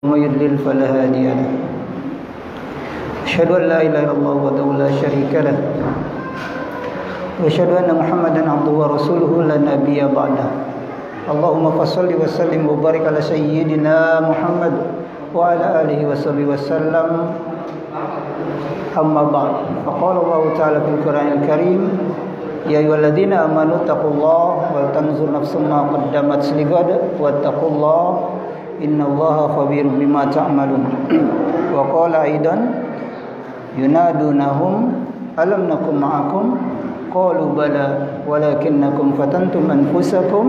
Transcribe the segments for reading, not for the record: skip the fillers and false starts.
ومن يضلل فلا هادي له أشهد أن لا إله إلا الله وحده لا شريك له وأشهد أن محمدا عبده ورسوله لا نبي بعده اللهم صل وسلم وبارك على سيدنا محمد وعلى آله وصحبه وسلم أما بعد فقال الله تعالى في القرآن الكريم يا أيها الذين آمنوا اتقوا الله ولتنظر نفس ما قدمت لغد واتقوا الله إن الله خبير بما تعملون وقال أيضا ينادونهم ألم نكن معكم قالوا بلى ولكنكم فتنتم أنفسكم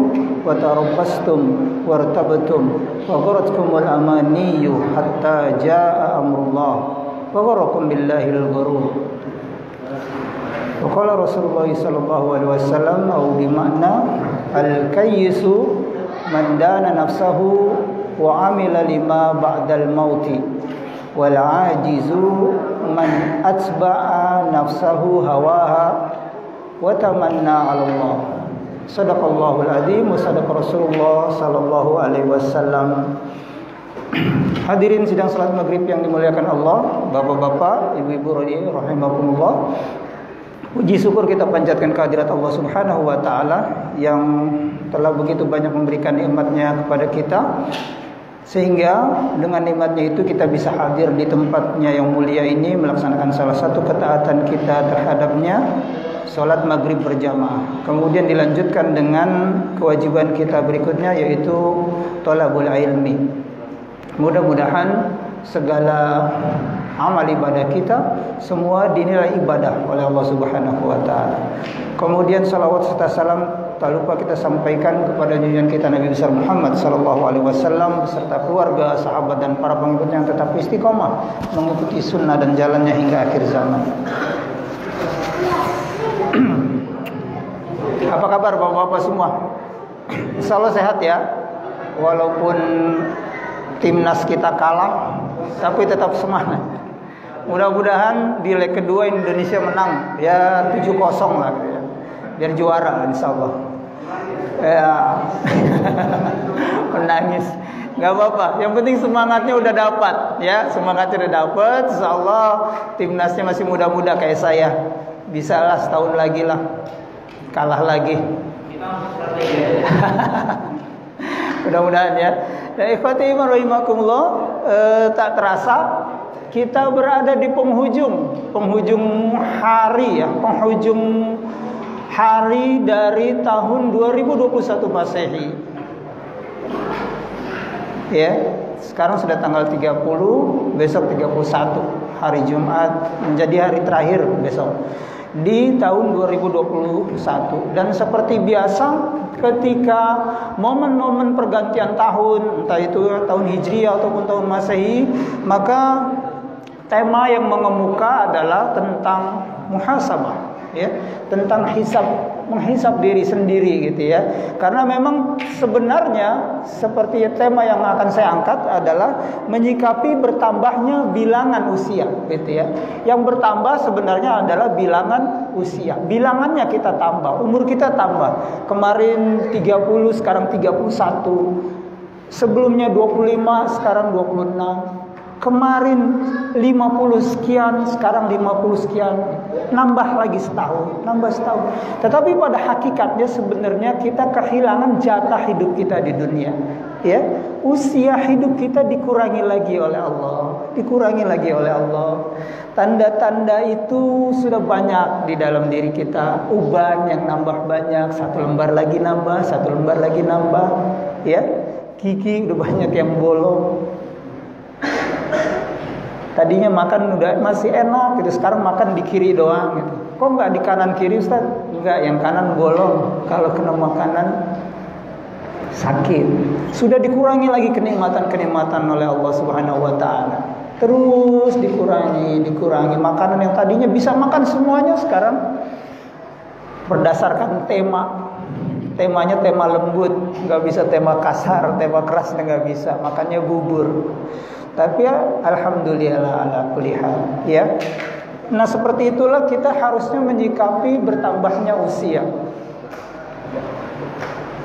وتربصتم وارتبتم وغرتكم الأماني حتى جاء أمر الله وغركم بالله الغرور وقال رسول الله صلى الله عليه وسلم أو بمعنى الكيس من دان نفسه وعمل لما بعد الموت والعاجز من أتبع نفسه هواها وتمنى على الله صدق الله العظيم وصدق Rasulullah sallallahu alaihi wasallam. Hadirin sidang salat maghrib yang dimuliakan Allah, bapak-bapak, ibu-ibu rahimakumullah. Puji syukur kita panjatkan kehadirat Allah Subhanahu wa taala yang telah begitu banyak memberikan nikmat-Nya kepada kita, sehingga dengan nikmat-Nya itu kita bisa hadir di tempat-Nya yang mulia ini melaksanakan salah satu ketaatan kita terhadap-Nya, salat maghrib berjamaah. Kemudian dilanjutkan dengan kewajiban kita berikutnya, yaitu thalabul ilmi. Mudah-mudahan segala amal ibadah kita semua dinilai ibadah oleh Allah Subhanahu wa taala. Kemudian salawat serta salam tak lupa kita sampaikan kepada junjungan kita Nabi besar Muhammad sallallahu alaihi wasallam beserta keluarga, sahabat dan para pengikutnya yang tetap istiqomah mengikuti sunnah dan jalannya hingga akhir zaman. Apa kabar bapak-bapak semua? Insyaallah sehat ya. Walaupun timnas kita kalah, tapi tetap semangat. Mudah-mudahan di leg kedua Indonesia menang, ya 7-0 lah, ya. Biar juara insyaallah. Ya, menangis, nggak apa-apa. Yang penting semangatnya udah dapat, ya semangatnya udah dapat. Insyaallah timnasnya masih muda-muda kayak saya, bisa lah setahun lagi lah, kalah lagi. Mudah-mudahan ya. Dan ikhwati iman rahimakumullah, tak terasa kita berada di penghujung hari ya, penghujung hari dari tahun 2021 Masehi. Ya, sekarang sudah tanggal 30, besok 31, hari Jumat menjadi hari terakhir besok di tahun 2021. Dan seperti biasa ketika momen-momen pergantian tahun, entah itu tahun Hijriah ataupun tahun Masehi, maka tema yang mengemuka adalah tentang muhasabah, ya, tentang menghisab diri sendiri gitu ya. Karena memang sebenarnya seperti tema yang akan saya angkat adalah menyikapi bertambahnya bilangan usia gitu ya. Yang bertambah sebenarnya adalah bilangan usia. Bilangannya kita tambah, umur kita tambah. Kemarin 30, sekarang 31. Sebelumnya 25, sekarang 26. Kemarin 50 sekian, sekarang 50 sekian, nambah lagi setahun, nambah setahun. Tetapi pada hakikatnya sebenarnya kita kehilangan jatah hidup kita di dunia, ya. Usia hidup kita dikurangi lagi oleh Allah, dikurangi lagi oleh Allah. Tanda-tanda itu sudah banyak di dalam diri kita. Uban yang nambah banyak, satu lembar lagi nambah, satu lembar lagi nambah, ya. Gigi udah banyak yang bolong. Tadinya makan udah masih enak gitu, sekarang makan di kiri doang gitu. Kok nggak di kanan kiri Ustaz? Enggak, yang kanan bolong. Kalau kena makanan sakit. Sudah dikurangi lagi kenikmatan-kenikmatan oleh Allah Subhanahu wa taala. Terus dikurangi. Makanan yang tadinya bisa makan semuanya sekarang berdasarkan temanya tema lembut, nggak bisa tema kasar, tema keras nggak bisa. Makannya bubur. Tapi ya alhamdulillah ala kulli hal, ya. Nah, seperti itulah kita harusnya menyikapi bertambahnya usia.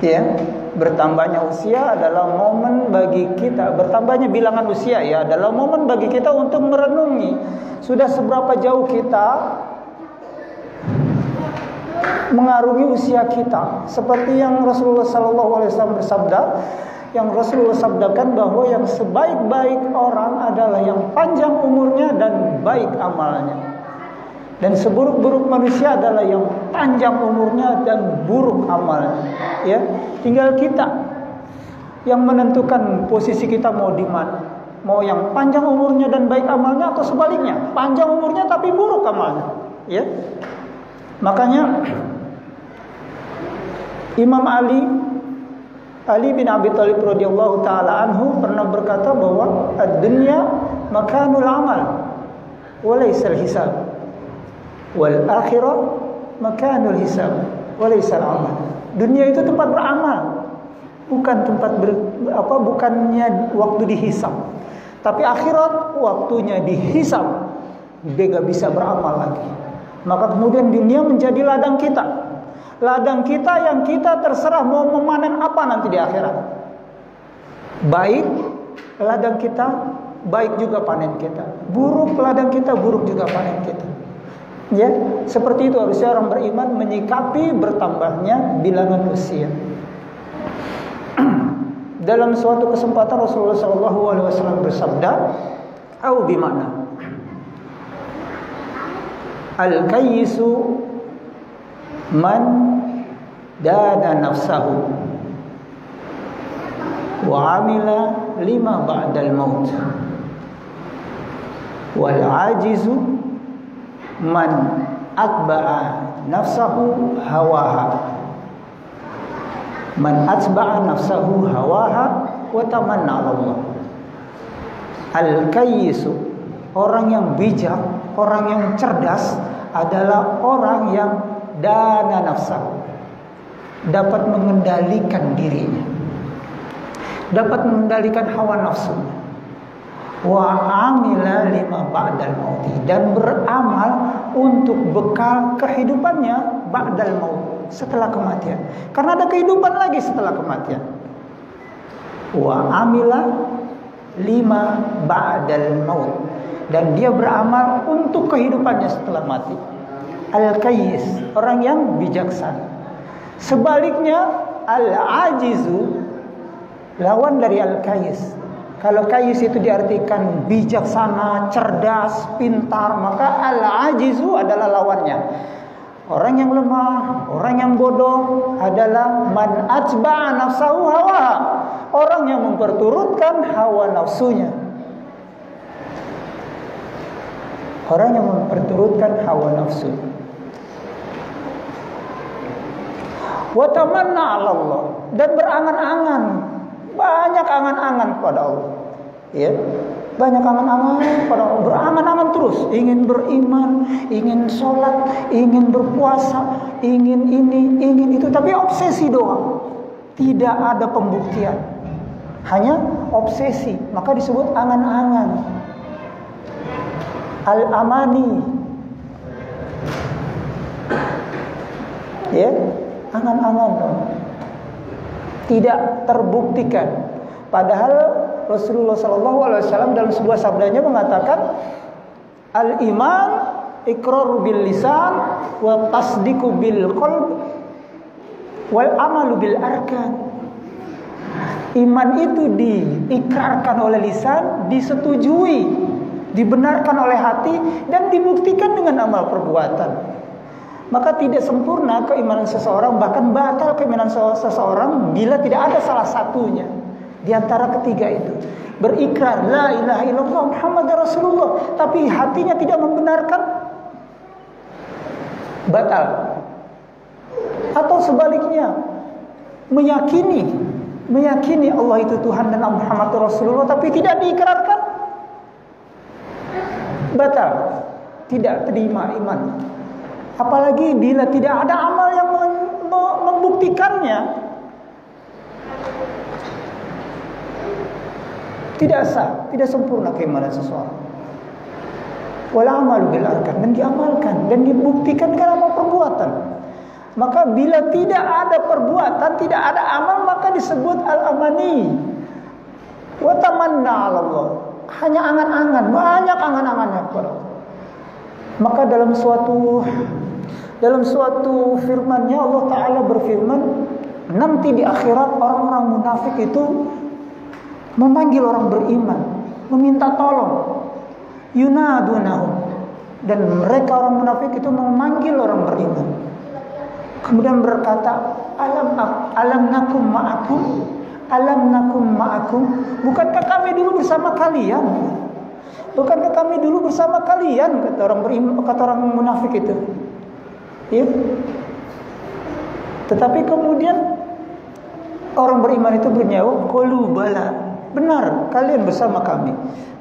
Ya. bertambahnya usia adalah momen bagi kita, bertambahnya bilangan usia ya, adalah momen bagi kita untuk merenungi sudah seberapa jauh kita mengarungi usia kita. Seperti yang Rasulullah SAW bersabda, yang Rasulullah sabdakan bahwa yang sebaik-baik orang adalah yang panjang umurnya dan baik amalnya, dan seburuk-buruk manusia adalah yang panjang umurnya dan buruk amalnya. Ya, tinggal kita yang menentukan posisi kita mau di mana, mau yang panjang umurnya dan baik amalnya, atau sebaliknya panjang umurnya tapi buruk amalnya. Ya, makanya Imam Ali bin Abi Thalib radhiyallahu taala anhu pernah berkata bahwa ad-dunya makanul amal wa laysal hisab, wal akhirah makanul hisab wa laysal amal. Dunia itu tempat beramal, bukan tempat bukannya waktu dihisab. Tapi akhirat waktunya dihisab, dia gak bisa beramal lagi. Maka kemudian dunia menjadi ladang kita. Ladang kita yang kita terserah mau memanen apa nanti di akhirat. Baik ladang kita, baik juga panen kita. Buruk ladang kita, buruk juga panen kita. Ya, seperti itu harusnya orang beriman menyikapi bertambahnya bilangan usia. Dalam suatu kesempatan Rasulullah SAW bersabda, "Au bimana al-kayyisu man dana nafsahu wa amila lima ba'dal maut, wal ajizu man atba'a nafsahu hawaha, man atba'a nafsahu hawaha wa tamanna 'ala Allah." Al-kayyisu, orang yang bijak, orang yang cerdas adalah orang yang dana nafsahu, dapat mengendalikan dirinya, dapat mengendalikan hawa nafsunya. Wa amila lima ba'dal mauti, dan beramal untuk bekal kehidupannya ba'dal maut, setelah kematian. Karena ada kehidupan lagi setelah kematian. Wa amila lima ba'dal maut, dan dia beramal untuk kehidupannya setelah mati. Al-kayyis, orang yang bijaksana. Sebaliknya al-ajizu, lawan dari al-kayyis. Kalau kayyis itu diartikan bijaksana, cerdas, pintar, maka al-ajizu adalah lawannya. Orang yang lemah, orang yang bodoh adalah man atba'a nafsahu hawa, orang yang memperturutkan hawa nafsunya. Orang yang memperturutkan hawa nafsu. Wa tamanna 'ala Allah, dan berangan-angan, banyak angan-angan kepada Allah. Ya, banyak angan-angan kepada Allah, berangan-angan terus, ingin beriman, ingin sholat, ingin berpuasa, ingin ini, ingin itu, tapi obsesi doang. Tidak ada pembuktian, hanya obsesi, maka disebut angan-angan. Al-amani, ya, angan-angan tidak terbuktikan. Padahal Rasulullah SAW dalam sebuah sabdanya mengatakan, al-iman iqraru bil lisan wa tasdiqu bil qalb wal amalu bil arkan. Iman itu diikrarkan oleh lisan, disetujui, dibenarkan oleh hati, dan dibuktikan dengan amal perbuatan. Maka tidak sempurna keimanan seseorang, bahkan batal keimanan seseorang bila tidak ada salah satunya di antara ketiga itu. Berikrar la ilaha illallah Muhammadar Rasulullah, tapi hatinya tidak membenarkan, batal. Atau sebaliknya, meyakini Allah itu Tuhan dan Muhammad Rasulullah, tapi tidak diikrarkan, batal, tidak terima iman. Apalagi bila tidak ada amal yang membuktikannya, tidak sah, tidak sempurna keimanan seseorang. Wal amalu bil arkan, dan diamalkan dan dibuktikan karena perbuatan. Maka bila tidak ada perbuatan, tidak ada amal, maka disebut al-amani. Wa tamanna 'ala Allah. Hanya angan-angan, banyak angan-angannya kepada Allah. Maka dalam suatu firman-Nya Allah Ta'ala berfirman, nanti di akhirat orang-orang munafik itu memanggil orang beriman, meminta tolong. Yunadunahum, dan mereka orang munafik itu memanggil orang beriman. Kemudian berkata, alam nakum ma'akum, alam nakum ma'akum, bukankah kami dulu bersama kalian? Bukankah kami dulu bersama kalian? Kata orang beriman, kata orang munafik itu. Ya. Tetapi kemudian orang beriman itu berjawab, qalu bala, benar kalian bersama kami.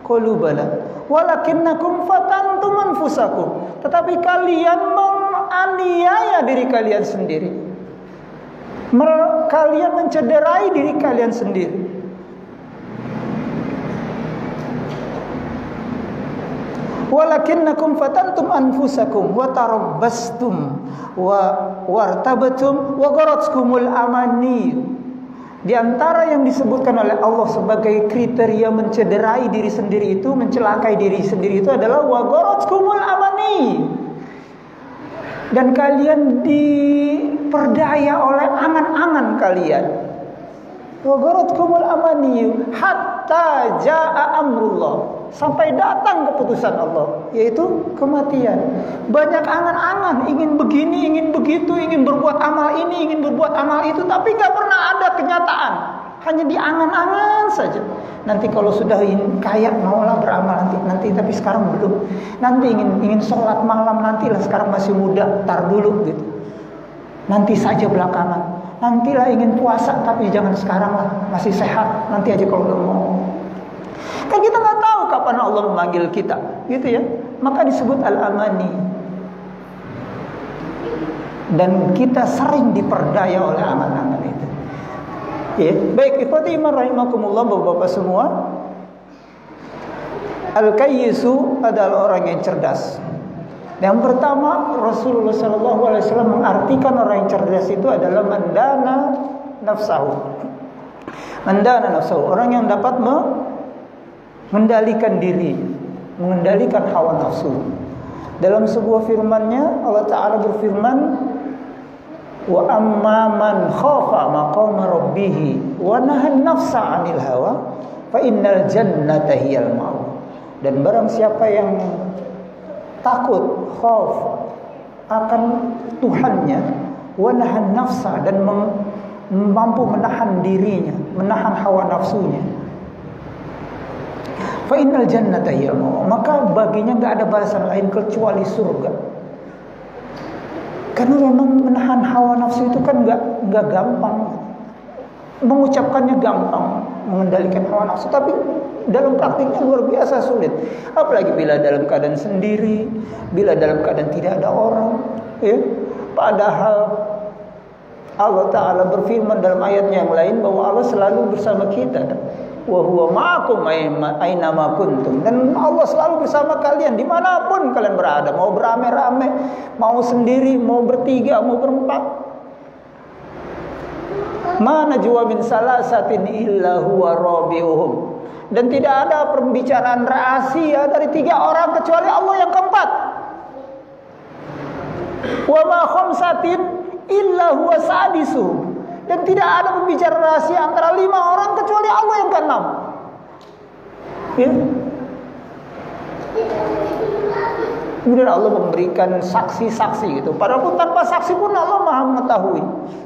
Qalu bala, walakinnakum fatantum anfusakum, tetapi kalian menganiaya diri kalian sendiri. Kalian mencederai diri kalian sendiri. Walakinnakum fatantum anfusakum wa tarabbastum wa wartabtum wa gharatkumul amani. Di antara yang disebutkan oleh Allah sebagai kriteria mencederai diri sendiri itu, mencelakai diri sendiri itu adalah wa gharatkumul amani. Dan kalian diperdaya oleh angan-angan kalian. Wa gharatkumul amani hatta jaa amrullah, sampai datang keputusan Allah, yaitu kematian. Banyak angan-angan, ingin begini, ingin begitu, ingin berbuat amal ini, ingin berbuat amal itu, tapi gak pernah ada kenyataan. Hanya di angan-angan saja. Nanti kalau sudah kaya maulah beramal nanti, tapi sekarang belum. Nanti ingin sholat malam, nantilah sekarang masih muda, tar dulu gitu. Nanti saja belakangan. Nantilah ingin puasa, tapi jangan sekarang lah, masih sehat, nanti aja kalau udah mau. Kan kita nggak tahu kapan Allah memanggil kita, gitu ya. Maka disebut al-amani. Dan kita sering diperdaya oleh angan-angan itu. Ya, baik, ikhwati iman rahimakumullah, Bapak-bapak semua. Al-kayyisu adalah orang yang cerdas. Yang pertama, Rasulullah SAW mengartikan orang yang cerdas itu adalah mandana nafsahu. Mandana nafsahu, orang yang dapat mengendalikan diri, mengendalikan hawa nafsu. Dalam sebuah firman-Nya Allah Ta'ala berfirman, wa amma man khafa maqama rabbih wa nahan nafsa 'anil hawa fa innal jannata hiyal ma'wa. Dan barang siapa yang takut, khauf akan Tuhannya, wa nahan nafsa, dan mampu menahan dirinya, menahan hawa nafsunya, fa innal jannata hiya, maka baginya enggak ada balasan lain kecuali surga. Karena memang menahan hawa nafsu itu kan enggak gampang. Mengucapkannya gampang, mengendalikan hawa nafsu, tapi dalam praktiknya luar biasa sulit. Apalagi bila dalam keadaan sendiri, bila dalam keadaan tidak ada orang, ya. Padahal Allah Ta'ala berfirman dalam ayatnya yang lain bahwa Allah selalu bersama kita. Wa huwa ma'akum aina ma kuntum. Dan Allah selalu bersama kalian dimanapun kalian berada, mau beramai-ramai, mau sendiri, mau bertiga, mau berempat. Ma najwa min salasatin illa huwa rabi'uhum. Dan tidak ada pembicaraan rahasia dari 3 orang kecuali Allah yang keempat. Wa ma khamsatin illa huwa sadisuhum. Dan tidak ada pembicaraan rahasia antara 5 orang kecuali Allah yang ke-6. Ya. Kemudian Allah memberikan saksi-saksi gitu. Padahal pun tanpa saksi pun Allah Maha mengetahui.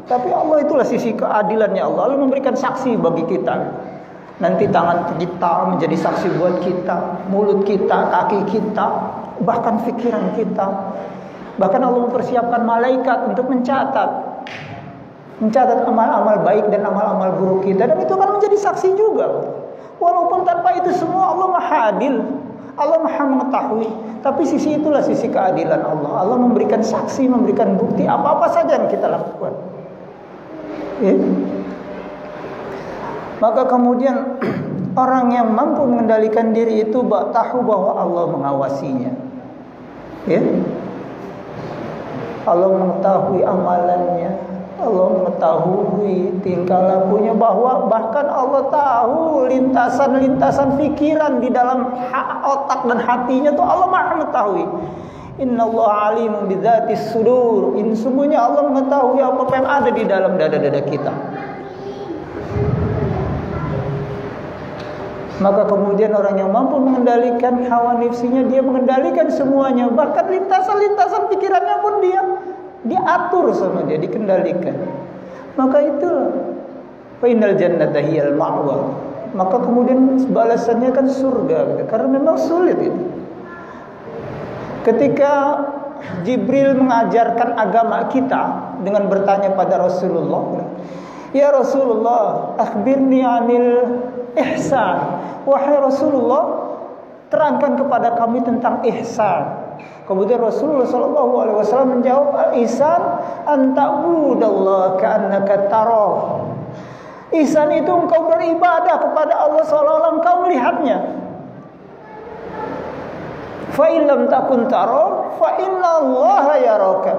Tapi Allah itulah sisi keadilannya Allah. Allah memberikan saksi bagi kita. Nanti tangan kita menjadi saksi buat kita, mulut kita, kaki kita, bahkan pikiran kita. Bahkan Allah mempersiapkan malaikat untuk mencatat amal-amal baik dan amal-amal buruk kita, dan itu akan menjadi saksi juga. Walaupun tanpa itu semua Allah Maha Adil, Allah Maha mengetahui. Tapi sisi itulah sisi keadilan Allah. Allah memberikan saksi, memberikan bukti apa-apa saja yang kita lakukan. Ya. Maka kemudian orang yang mampu mengendalikan diri itu tahu bahwa Allah mengawasinya. Ya. Allah mengetahui amalannya, Allah mengetahui tingkah lakunya, bahkan Allah tahu lintasan-lintasan pikiran di dalam otak dan hatinya tuh Allah Maha mengetahui. Innallaha alimun bidzatis sudur. Sungguhnya Allah mengetahui apa yang ada di dalam dada-dada kita. Maka kemudian orang yang mampu mengendalikan hawa nafsunya, dia mengendalikan semuanya, bahkan lintasan-lintasan pikirannya pun dia diatur sama dia, dikendalikan. Maka itulah fa innal jannata hiyal ma'wa. Maka kemudian balasannya kan surga, karena memang sulit itu. Ketika Jibril mengajarkan agama kita dengan bertanya pada Rasulullah, "Ya Rasulullah, akhbirni 'anil ihsan." Wahai Rasulullah, terangkan kepada kami tentang ihsan. Kemudian Rasulullah SAW menjawab, "Al-ihsan an ta'budallaha ka'annaka tarah." Ihsan itu engkau beribadah kepada Allah seolah-olah engkau melihatnya. Fa in lam takun tara fa innallaha yaraka.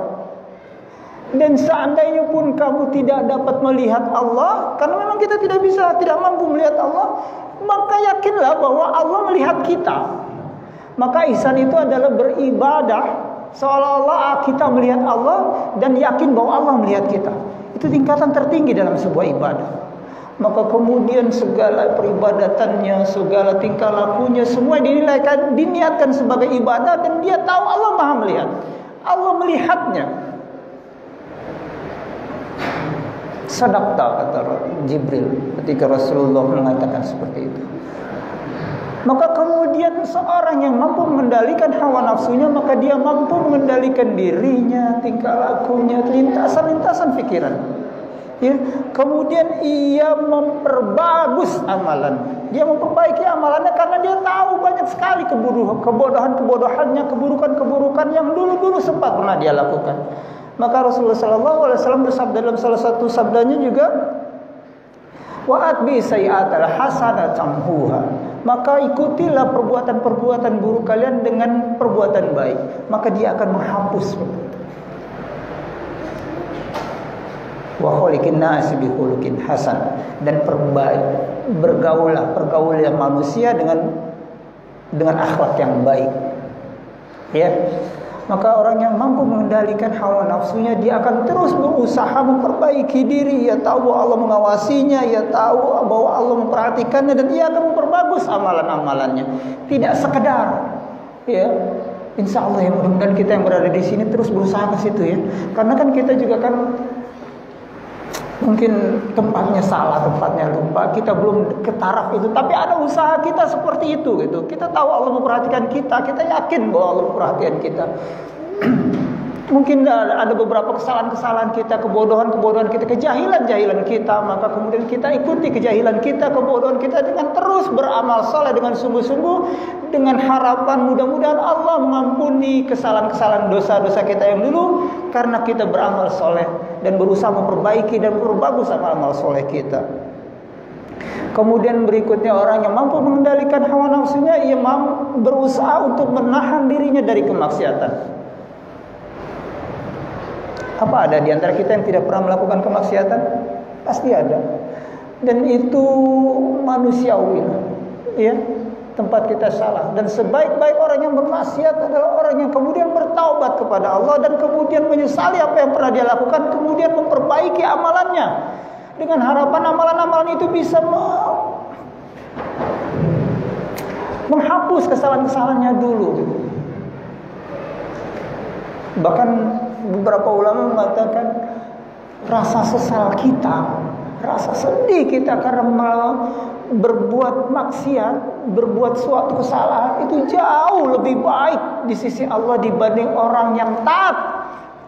Dan seandainya pun kamu tidak dapat melihat Allah, karena memang kita tidak mampu melihat Allah, maka yakinlah bahwa Allah melihat kita. Maka ihsan itu adalah beribadah seolah-olah kita melihat Allah dan yakin bahwa Allah melihat kita. Itu tingkatan tertinggi dalam sebuah ibadah. Maka kemudian segala peribadatannya, segala tingkah lakunya, semua diniatkan sebagai ibadah, dan dia tahu Allah Maha melihat. Allah melihatnya. Sadaqta, kata Jibril ketika Rasulullah mengatakan seperti itu. Maka kemudian seorang yang mampu mengendalikan hawa nafsunya, maka dia mampu mengendalikan dirinya, tingkah lakunya, lintasan-lintasan pikiran. Ya, kemudian ia memperbagus amalan. Dia memperbaiki amalannya karena dia tahu banyak sekali kebodohan-kebodohannya, keburukan-keburukan yang dulu-dulu sempat pernah dia lakukan. Maka Rasulullah SAW bersabda dalam salah satu sabdanya juga, "Wa atbi sayyi'atal hasanatan tamhuha." Maka ikutilah perbuatan-perbuatan buruk kalian dengan perbuatan baik, maka dia akan menghapus. Wa khaliqin nasi bi khuluqin hasan, dan pergaulah manusia dengan akhlak yang baik. Ya. Maka orang yang mampu mengendalikan hawa nafsunya, dia akan terus berusaha memperbaiki diri. Ia tahu bahwa Allah mengawasinya, ia tahu bahwa Allah memperhatikannya, dan ia akan memperbagus amalan-amalannya. Tidak sekedar, ya, insya Allah ya, mudah-mudahan kita yang berada di sini terus berusaha ke situ ya. Karena kan kita juga kan mungkin tempatnya salah, tempatnya lupa, kita belum ke taraf itu, tapi ada usaha kita seperti itu gitu. Kita tahu Allah memperhatikan kita, kita yakin bahwa Allah memperhatikan kita. Mungkin ada beberapa kesalahan-kesalahan kita, kebodohan-kebodohan kita, kejahilan-jahilan kita, maka kemudian kita ikuti kejahilan kita, kebodohan kita dengan terus beramal saleh dengan sungguh-sungguh, dengan harapan mudah-mudahan Allah mengampuni kesalahan-kesalahan dosa-dosa kita yang dulu, karena kita beramal saleh dan berusaha memperbaiki dan memperbagus amal-amal saleh kita. Kemudian berikutnya orang yang mampu mengendalikan hawa nafsunya, ia mampu berusaha untuk menahan dirinya dari kemaksiatan. Apa ada di antara kita yang tidak pernah melakukan kemaksiatan? Pasti ada. Dan itu manusiawi, ya. Tempat kita salah. Dan sebaik-baik orang yang bermaksiat adalah orang yang kemudian bertaubat kepada Allah dan kemudian menyesali apa yang pernah dia lakukan, kemudian memperbaiki amalannya dengan harapan amalan-amalan itu bisa menghapus kesalahan-kesalahannya dulu. Bahkan beberapa ulama mengatakan rasa sesal kita, rasa sedih kita karena berbuat maksiat, berbuat suatu kesalahan itu jauh lebih baik di sisi Allah dibanding orang yang taat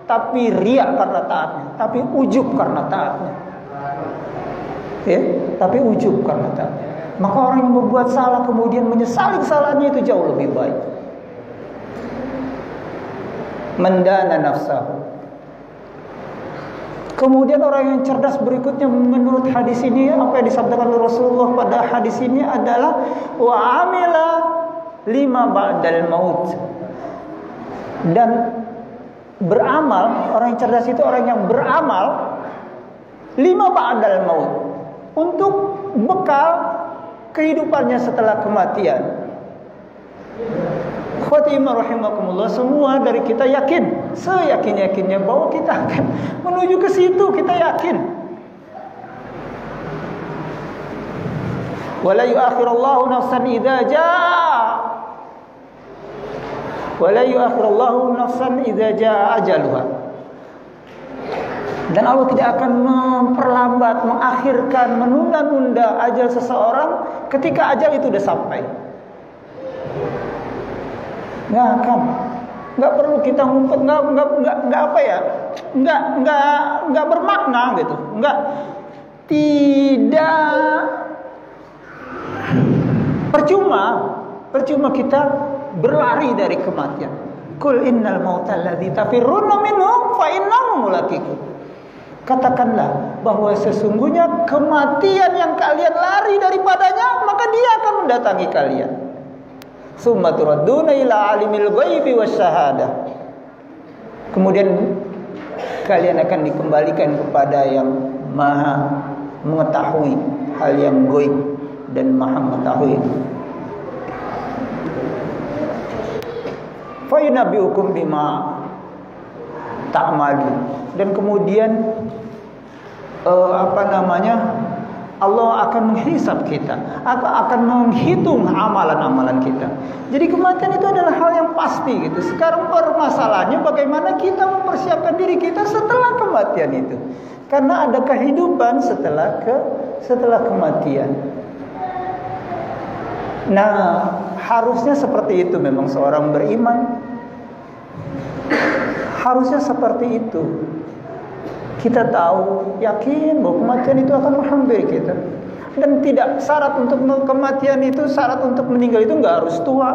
tapi riya karena taatnya, tapi ujub karena taatnya. Ya, tapi ujub karena taatnya. Maka orang yang berbuat salah kemudian menyesali kesalahannya itu jauh lebih baik. Mendana nafsahu. Kemudian orang yang cerdas berikutnya menurut hadis ini, apa yang disabdakan oleh Rasulullah pada hadis ini adalah wa amila lima ba'dal maut. Dan beramal, orang yang cerdas itu orang yang beramal 5 ba'dal maut, untuk bekal kehidupannya setelah kematian. Khotimah rahimakumullah, semua dari kita yakin, seyakin-yakinnya bahwa kita akan menuju ke situ, kita yakin. Wala yu'akhirullahu nafsan idza jaa, wala yu'akhirullahu nafsan idza jaa ajaluha. Dan Allah tidak akan memperlambat, mengakhirkan, menunda-nunda ajal seseorang ketika ajal itu sudah sampai. Nggak akan, nggak perlu kita ngumpet, nggak apa ya, nggak bermakna gitu, tidak percuma kita berlari dari kematian. Qul innal mauta alladzi tafirruna minhu fa innahu mulaqikum. Katakanlah bahwa sesungguhnya kematian yang kalian lari daripadanya, maka dia akan mendatangi kalian. Summa turadduna ila alimil ghaibi wasyahadah. Kemudian kalian akan dikembalikan kepada yang maha mengetahui hal yang gaib dan maha mengetahui. Fa yunabbiukum bima ta'malun. Dan kemudian Allah akan menghisab kita, akan menghitung amalan-amalan kita. Jadi kematian itu adalah hal yang pasti gitu. Sekarang permasalahannya bagaimana kita mempersiapkan diri kita setelah kematian itu. Karena ada kehidupan setelah kematian. Nah, harusnya seperti itu memang seorang beriman. Harusnya seperti itu. Kita tahu, yakin bahwa kematian itu akan menghampiri kita. Dan tidak syarat untuk kematian itu, syarat untuk meninggal itu nggak harus tua.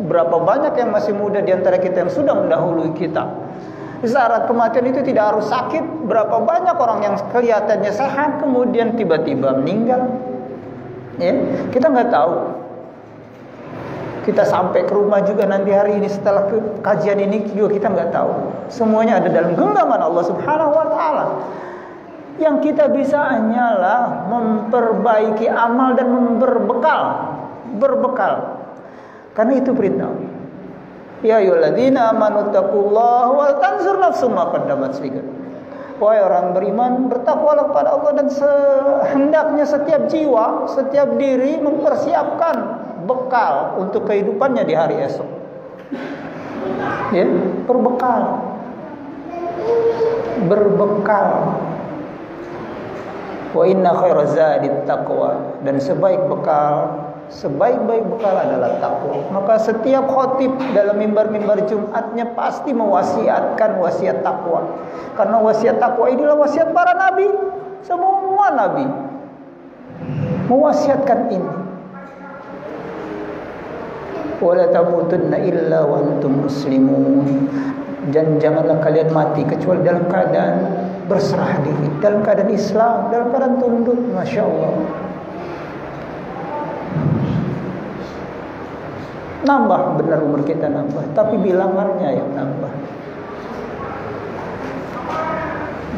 Berapa banyak yang masih muda di antara kita yang sudah mendahului kita. Syarat kematian itu tidak harus sakit. Berapa banyak orang yang kelihatannya sehat kemudian tiba-tiba meninggal. Ya, kita nggak tahu. Kita sampai ke rumah juga nanti hari ini setelah kajian ini juga kita nggak tahu. Semuanya ada dalam genggaman Allah Subhanahu wa taala. Yang kita bisa hanyalah memperbaiki amal dan berbekal. Karena itu perintah. Ya ayyuhalladzina amanu taqullaha wal tanzur nafsum ma qaddamat ligat. Wahai orang beriman, bertakwalah kepada Allah, dan sehendaknya setiap jiwa, setiap diri mempersiapkan bekal untuk kehidupannya di hari esok. Ya, berbekal. Wa inna khairaz zadit taqwa, dan sebaik-baik bekal adalah takwa. Maka setiap khatib dalam mimbar-mimbar Jumatnya pasti mewasiatkan wasiat takwa. Karena wasiat takwa inilah wasiat para nabi. Semua nabi mewasiatkan ini. Wala tamutunna illa wa antum muslimun. Dan janganlah kalian mati kecuali dalam keadaan berserah diri, dalam keadaan Islam, dalam keadaan tunduk. Masya Allah. Nambah, benar umur kita nambah, tapi bilangannya yang nambah.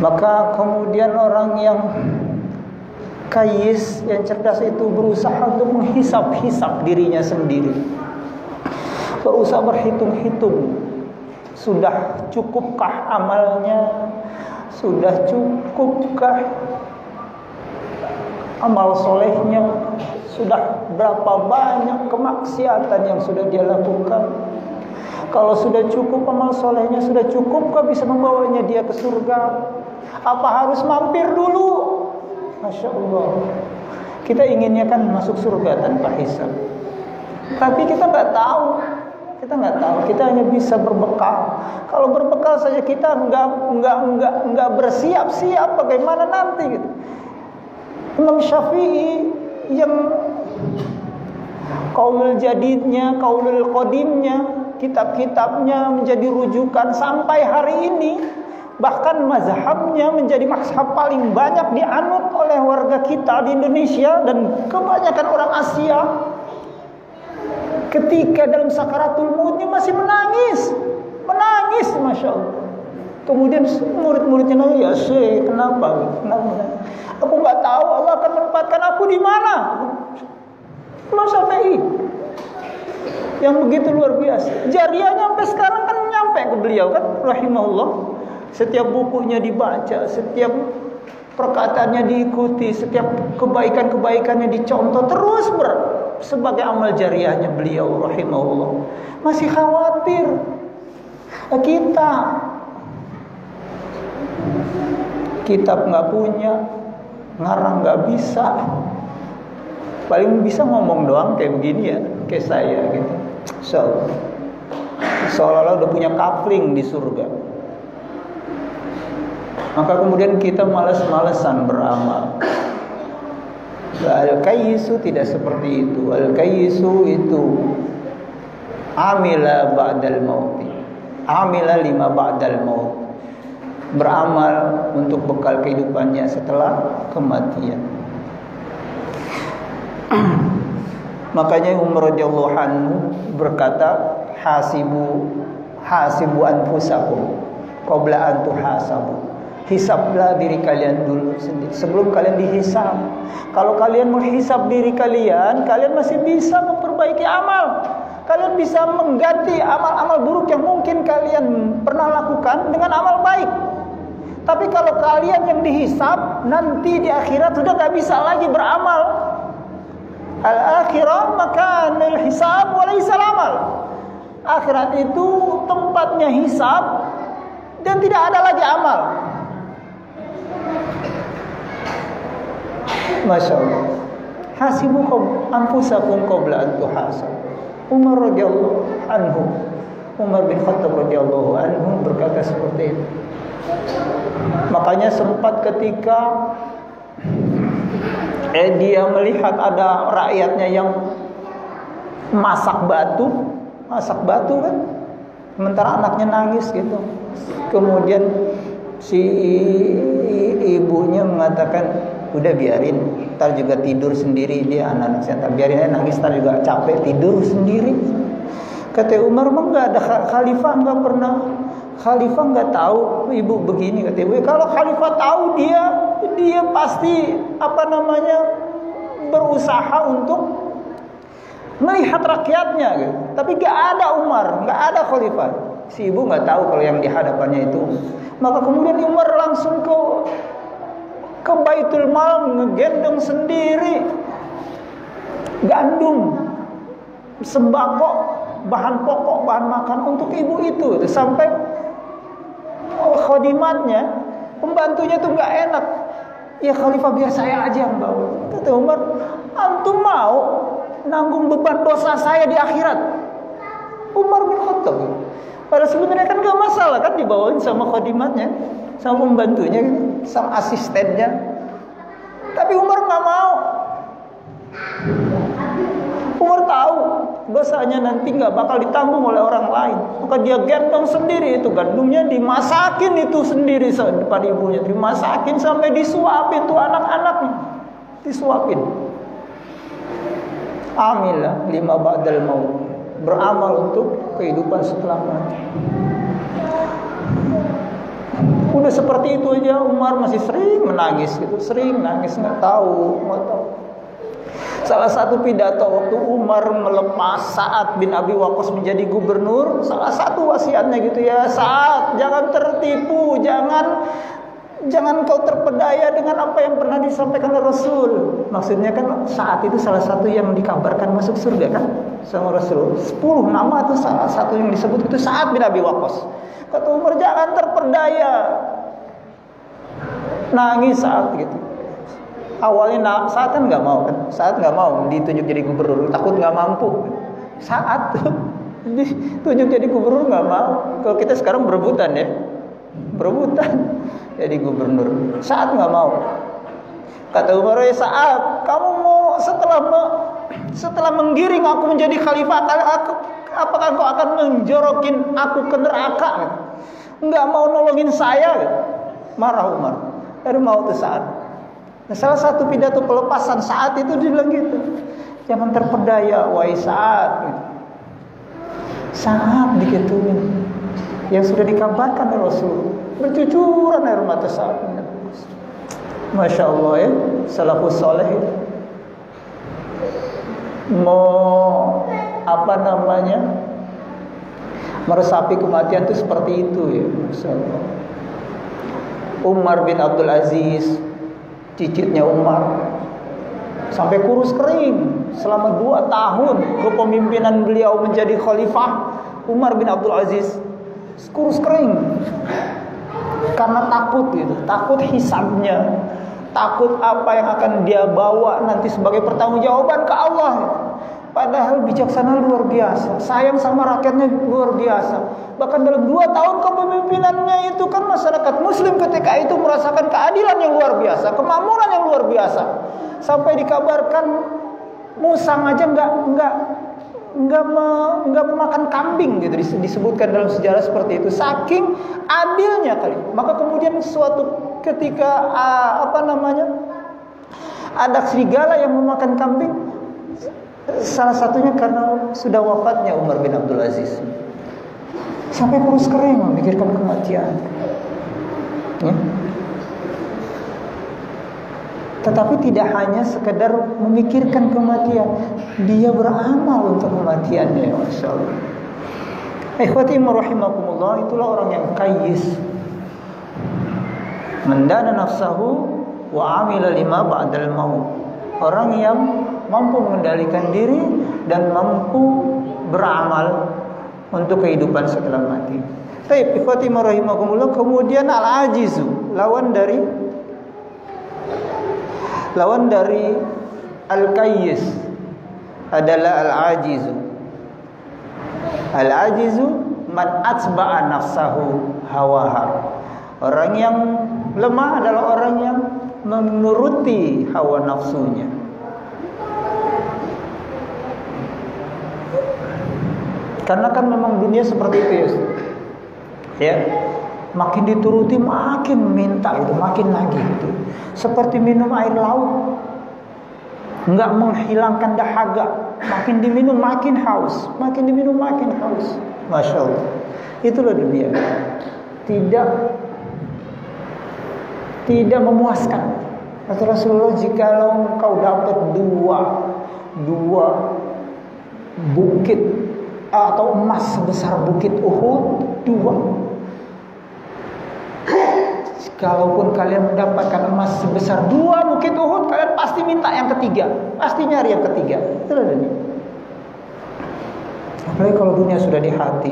Maka kemudian orang yang kayis, yang cerdas itu berusaha untuk menghisap-hisap dirinya sendiri. Berusaha berhitung-hitung. Sudah cukupkah amalnya? Sudah cukupkah amal solehnya? Sudah berapa banyak kemaksiatan yang sudah dia lakukan? Kalau sudah cukup amal solehnya, sudah cukupkah bisa membawanya dia ke surga? Apa harus mampir dulu? Masya Allah. Kita inginnya kan masuk surga tanpa hisab. Tapi kita nggak tahu. Kita hanya bisa berbekal. Kalau berbekal saja kita nggak bersiap-siap bagaimana nanti gitu. Imam Syafi'i yang qaulul jadidnya, qaulul qadimnya, kitab-kitabnya menjadi rujukan sampai hari ini. Bahkan mazhabnya menjadi mazhab paling banyak dianut oleh warga kita di Indonesia dan kebanyakan orang Asia. Ketika dalam sakaratul mautnya masih menangis. menangis, masya Allah. Kemudian murid-muridnya nanya, ya Syekh, kenapa? Aku nggak tahu Allah akan menempatkan aku di mana. Imam Syafi'i yang begitu luar biasa. Jariahnya sampai sekarang kan nyampe ke beliau kan, rahimahullah. Setiap bukunya dibaca, setiap perkataannya diikuti, setiap kebaikan-kebaikannya dicontoh terus sebagai amal jariahnya beliau, rahimahullah. Masih khawatir kita kitab nggak punya, ngarang nggak bisa, paling bisa ngomong doang kayak begini ya, kayak saya gitu. Seolah-olah udah punya kafling di surga. Maka kemudian kita malas-malesan beramal. Al-kayyisu tidak seperti itu. Al-kayyisu itu amila ba'dal mauti, amila lima ba'dal maut, beramal untuk bekal kehidupannya setelah kematian. Makanya Umar radhiyallahu anhu berkata, hasibu anfusakum qabla an tuhasabu. Hisablah diri kalian dulu sendiri sebelum kalian dihisab. Kalau kalian menghisab diri kalian, kalian masih bisa memperbaiki amal. Kalian bisa mengganti amal-amal buruk yang mungkin kalian pernah lakukan dengan amal baik. Tapi kalau kalian yang dihisab, nanti di akhirat sudah gak bisa lagi beramal. Al-akhirah makanul hisab wa laisal amal. Akhirat itu tempatnya hisab dan tidak ada lagi amal. Masya Allah. Hasibu anfusakum qabla an tuhasab. Umar radhiyallahu anhu, Umar bin Khattab radhiyallahu anhu berkata seperti itu. Makanya sempat ketika dia melihat ada rakyatnya yang masak batu kan, sementara anaknya nangis gitu. Kemudian si ibunya mengatakan, udah biarin, ntar juga tidur sendiri dia, anak-anak saya, biarin aja nangis, ntar juga capek tidur sendiri. Kata Umar, emang nggak ada khalifah, nggak pernah khalifah nggak tahu ibu begini. Kata ibu, kalau khalifah tahu dia pasti berusaha untuk melihat rakyatnya gitu. Tapi nggak ada Umar, nggak ada khalifah. Si ibu nggak tahu kalau yang di hadapannya itu. Maka kemudian Umar langsung ke Baitul Mal, ngegendong sendiri gandum, sembako, bahan pokok, bahan makan untuk ibu itu. Sampai khadimatnya, pembantunya tuh nggak enak. Ya khalifah, biar saya aja yang bawa. Kata Umar, antum mau nanggung beban dosa saya di akhirat? Umar bin Khattab. Padahal sebenarnya kan gak masalah kan dibawain sama khadimatnya, sama pembantunya, sama asistennya. Tapi Umar nggak mau. Umar tahu dosanya nanti nggak bakal ditanggung oleh orang lain. Maka dia gendong sendiri itu gandumnya, dimasakin itu sendiri depan ibunya, dimasakin sampai disuapin tuh anak-anaknya, disuapin. Amilah lima ba'dal maut, beramal untuk kehidupan setelah mati. Udah seperti itu aja Umar masih sering menangis gitu, sering nangis, nggak tahu. Salah satu pidato waktu Umar melepas Sa'ad bin Abi Waqqas menjadi gubernur, salah satu wasiatnya gitu, ya Sa'ad, jangan tertipu, jangan kau terpedaya dengan apa yang pernah disampaikan oleh Rasul. Maksudnya kan Sa'ad itu salah satu yang dikabarkan masuk surga kan sama Rasul. 10 nama itu salah satu yang disebut itu Sa'ad bin Abi Waqqas. Kata Umar, jangan terpedaya. Nangis Sa'ad gitu. Awalnya Sa'ad kan nggak mau kan, Sa'ad nggak mau ditunjuk jadi gubernur, takut nggak mampu. Sa'ad ditunjuk jadi gubernur nggak mau. Kalau kita sekarang berebutan ya, berebutan jadi gubernur. Sa'ad nggak mau. Kata Umar, ya Sa'ad, kamu mau setelah menggiring aku menjadi khalifah, apakah kau akan menjorokin aku ke neraka? Nggak mau nolongin saya? Marah Umar. Baru mau tuh Sa'ad. Nah, salah satu pidato pelepasan Sa'ad itu dia bilang gitu, jangan terpedaya wahai Sa'ad. Sa'ad digituin. yang sudah dikabarkan oleh Rasul, bercucuran air mata saat menebus. Masya Allah ya, salafus saleh mau apa namanya meresapi kematian itu seperti itu ya. Masya Allah. Umar bin Abdul Aziz, cicitnya Umar, sampai kurus kering selama 2 tahun kepemimpinan beliau menjadi khalifah. Umar bin Abdul Aziz kurus kering karena takut gitu, takut hisabnya, takut apa yang akan dia bawa nanti sebagai pertanggungjawaban ke Allah. Padahal bijaksana luar biasa, sayang sama rakyatnya luar biasa. Bahkan dalam 2 tahun kepemimpinannya itu kan masyarakat muslim ketika itu merasakan keadilan yang luar biasa, kemakmuran yang luar biasa. Sampai dikabarkan musang aja nggak memakan kambing gitu, disebutkan dalam sejarah seperti itu. Saking adilnya kali. Maka kemudian suatu ketika ada serigala yang memakan kambing, salah satunya karena sudah wafatnya Umar bin Abdul Aziz. Sampai kurus kering memikirkan kematian. Ya. Tetapi tidak hanya sekedar memikirkan kematian, dia beramal untuk kematiannya. Masya Allah. Ikhwati rahimakumullah, itulah orang yang kayyis, mendana nafsahu wa amila lima ba'dal maut. Orang yang mampu mengendalikan diri dan mampu beramal untuk kehidupan setelah mati. Baik, ikhwati rahimakumullah, kemudian al-ajizu, lawan dari al-kayyis adalah al-ajizu. Al-ajizu man atsba'a nafsahu hawaha. Orang yang lemah adalah orang yang menuruti hawa nafsunya. Karena kan memang dunia seperti itu ya. Ya. Makin dituruti makin minta gitu, makin lagi gitu. Seperti minum air laut, nggak menghilangkan dahaga. Makin diminum makin haus, makin diminum makin haus. Masya Allah. Itulah dunia. Tidak memuaskan. Kata Rasulullah, jikalau kau dapat dua bukit atau emas sebesar bukit Uhud, 2. Kalaupun kalian mendapatkan emas sebesar 2 bukit Uhud, kalian pasti minta yang ketiga, pasti nyari yang ketiga. Itulah dunia. Apalagi kalau dunia sudah di hati,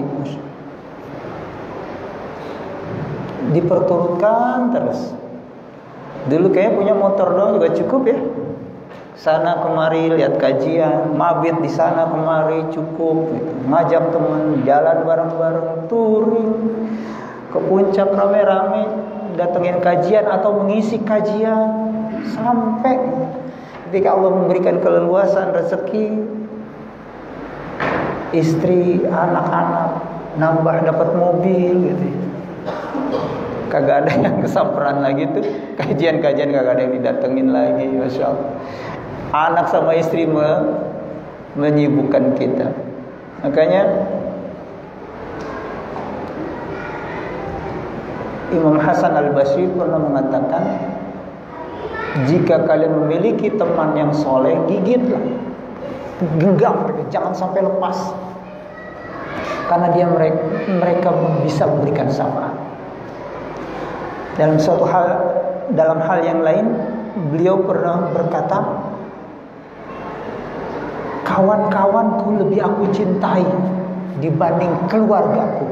diperturutkan terus. Dulu kayaknya punya motor doang juga cukup ya. Sana kemari lihat kajian, mabit di sana kemari cukup gitu. Ngajak teman jalan bareng-bareng, touring ke puncak rame-rame, datengin kajian atau mengisi kajian, sampai ketika Allah memberikan keleluasan rezeki, istri, anak-anak nambah, dapat mobil gitu. Kagak ada yang kesamperan lagi tuh, kajian-kajian kagak ada yang didatengin lagi. Masya Allah. Anak sama istri menyibukkan kita. Makanya Imam Hasan Al-Basri pernah mengatakan, jika kalian memiliki teman yang soleh, gigitlah, genggam mereka, jangan sampai lepas, karena mereka bisa memberikan syafaat. Dalam hal yang lain, beliau pernah berkata, kawan-kawanku lebih aku cintai dibanding keluargaku.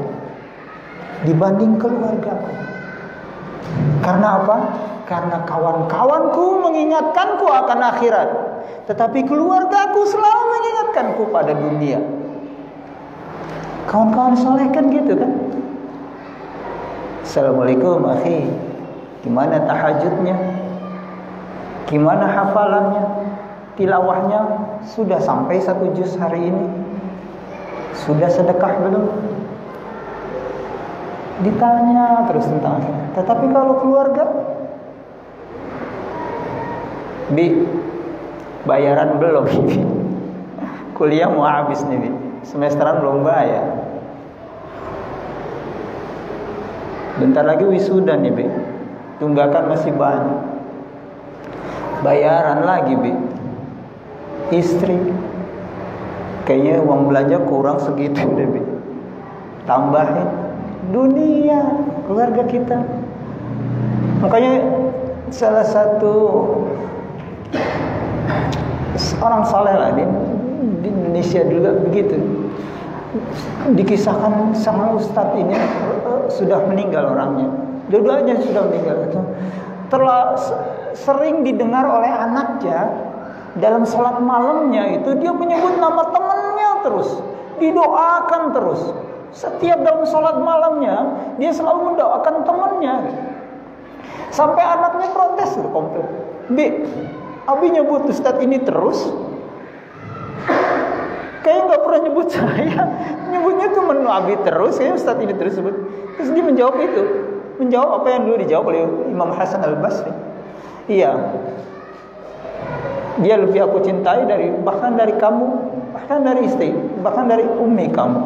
Karena apa? Karena kawan-kawanku mengingatkanku akan akhirat, tetapi keluargaku selalu mengingatkanku pada dunia. Kawan-kawan soleh kan gitu kan. Assalamualaikum akhi, gimana tahajudnya? Gimana hafalannya? Tilawahnya sudah sampai 1 juz hari ini? Sudah sedekah belum? Ditanya terus tentang akhirat. Tetapi kalau keluarga, Bi, bayaran belum? Kuliah mau habis nih, Bi. Semesteran belum bayar. Bentar lagi wisuda nih, Be. Tunggakan masih banyak. Bayaran lagi, Be. Istri. Kayaknya uang belanja kurang segitu deh, Be. Tambahin. Dunia, keluarga kita. Makanya salah satu orang saleh lah di Indonesia juga begitu. Dikisahkan sama ustadz ini sudah meninggal orangnya. Dua-duanya sudah meninggal. Sering didengar oleh anaknya dalam sholat malamnya itu dia menyebut nama temannya terus, didoakan terus. Setiap dalam sholat malamnya dia selalu mendoakan temannya. Sampai anaknya protes komplit. Bi, Abi nyebut ustadz ini terus. Kayaknya nggak pernah nyebut saya, nyebutnya temen Abi terus, kayaknya ustadz ini terus sebut. Terus dia menjawab itu, menjawab apa yang dulu dijawab oleh Imam Hasan Al-Basri. Iya, dia lebih aku cintai bahkan dari kamu, bahkan dari istri, bahkan dari ummi kamu.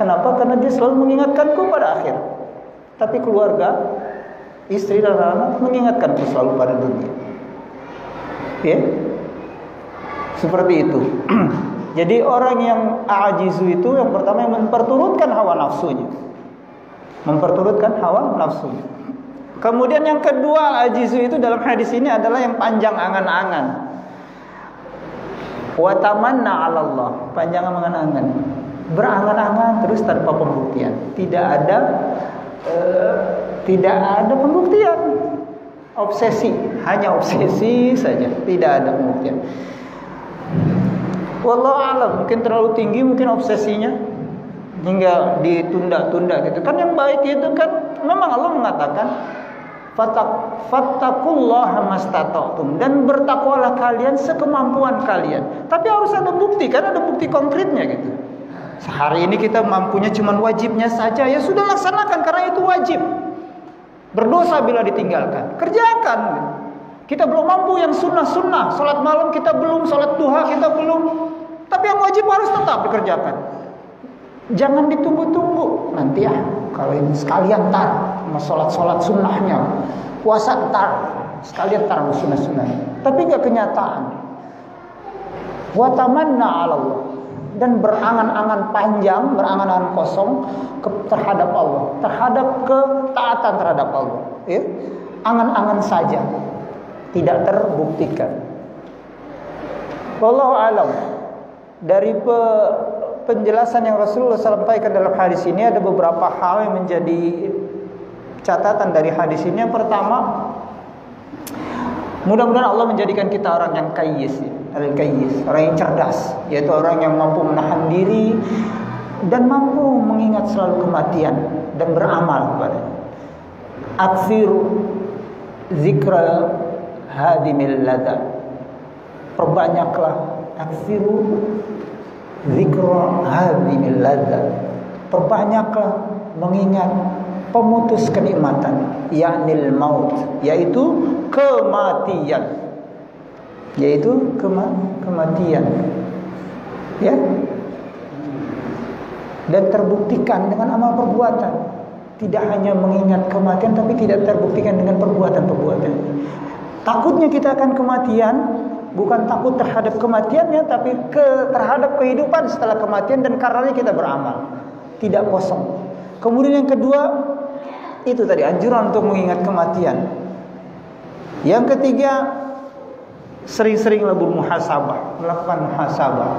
Kenapa? Karena dia selalu mengingatkanku pada akhir. Tapi keluarga, istri dan anak mengingatkanku selalu pada dunia. Ya, seperti itu. Jadi orang yang ajizu itu yang pertama yang memperturutkan hawa nafsunya. Memperturutkan hawa nafsunya. Kemudian yang kedua ajizu itu dalam hadis ini adalah yang panjang angan-angan. Wa tamanna 'ala Allah, panjang angan-angan. Berangan-angan terus tanpa pembuktian. Tidak ada pembuktian. Obsesi, hanya obsesi saja, tidak ada pembuktian. Wallahu alam, mungkin terlalu tinggi mungkin obsesinya hingga ditunda-tunda gitu. Kan yang baik itu kan memang Allah mengatakan fattaqullaha mastata'tum, dan bertakwalah kalian sekemampuan kalian. Tapi harus ada bukti, kan ada bukti konkretnya gitu. Sehari ini kita mampunya cuma wajibnya saja, ya sudah laksanakan karena itu wajib. Berdosa bila ditinggalkan, kerjakan. Kita belum mampu yang sunnah-sunnah, sholat malam kita belum, sholat duha kita belum, tapi yang wajib harus tetap dikerjakan. Jangan ditunggu-tunggu. Nanti ya, kalau ini sekalian tar, sama sholat-sholat sunnahnya, puasa tar, sekalian tar sama sunnah-sunnahnya. Tapi gak kenyataan. Wa tamanna 'ala Allah, dan berangan-angan panjang, berangan-angan kosong terhadap Allah, terhadap ketaatan terhadap Allah. Ya? Angan-angan saja, tidak terbuktikan. Wallahu alam. Dari penjelasan yang Rasulullah sampaikan dalam hadis ini ada beberapa hal yang menjadi catatan dari hadis ini. Yang pertama, mudah-mudahan Allah menjadikan kita orang yang kayyis, al-kayyis, orang yang cerdas, yaitu orang yang mampu menahan diri dan mampu mengingat selalu kematian dan beramal kepadanya. Aksiru zikra hadimil ladza, perbanyaklah aksiru zikra hadimil ladza, perbanyaklah mengingat pemutus kenikmatan, yaknil maut, yaitu kematian, kematian, ya, dan terbuktikan dengan amal perbuatan. Tidak hanya mengingat kematian, tapi tidak terbuktikan dengan perbuatan-perbuatan. Takutnya kita akan kematian, bukan takut terhadap kematiannya, tapi terhadap kehidupan setelah kematian, dan karenanya kita beramal, tidak kosong. Kemudian yang kedua, itu tadi anjuran untuk mengingat kematian. Yang ketiga, sering-seringlah bermuhasabah, melakukan muhasabah,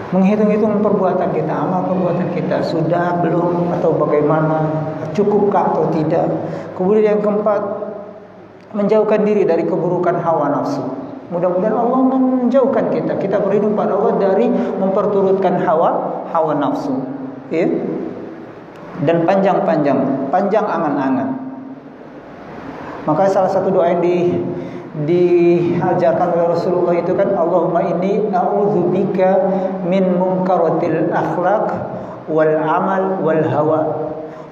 menghitung-hitung perbuatan kita, amal perbuatan kita, sudah belum atau bagaimana, cukupkah atau tidak. Kemudian yang keempat, menjauhkan diri dari keburukan hawa nafsu. Mudah-mudahan Allah menjauhkan kita berhidup pada Allah dari memperturutkan hawa nafsu, ya. Dan panjang angan-angan. Maka salah satu doa yang diajarkan oleh Rasulullah itu kan, Allahumma inni a'udzubika min munkaratil akhlaq wal amal wal hawa.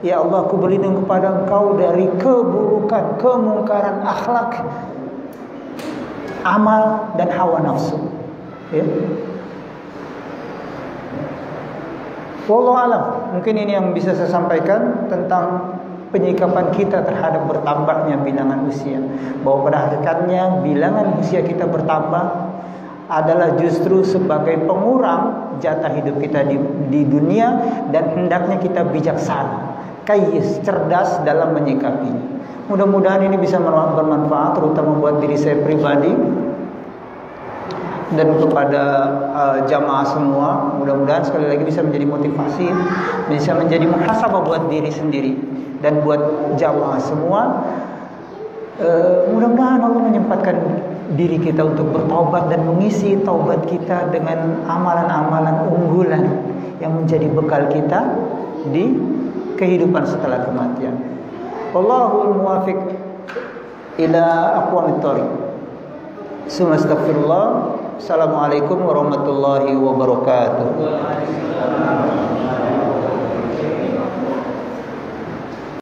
Ya Allah, aku berlindung kepada Engkau dari keburukan, kemungkaran akhlak, amal dan hawa nafsu. Ya. Wallahu alam. Mungkin ini yang bisa saya sampaikan tentang penyikapan kita terhadap bertambahnya bilangan usia. Bahwa pada hakikatnya bilangan usia kita bertambah adalah justru sebagai pengurang jatah hidup kita di dunia, dan hendaknya kita bijaksana, kayis, cerdas dalam menyikapinya. Mudah-mudahan ini bisa bermanfaat terutama buat diri saya pribadi dan kepada jamaah semua. Mudah-mudahan sekali lagi bisa menjadi motivasi, bisa menjadi muhasabah buat diri sendiri dan buat jamaah semua. Mudah-mudahan Allah menyempatkan diri kita untuk bertaubat dan mengisi taubat kita dengan amalan-amalan unggulan yang menjadi bekal kita di kehidupan setelah kematian. Wallahul muwafiq ila aqwamit thoriq. Summa astaghfirullah. Assalamualaikum warahmatullahi wabarakatuh.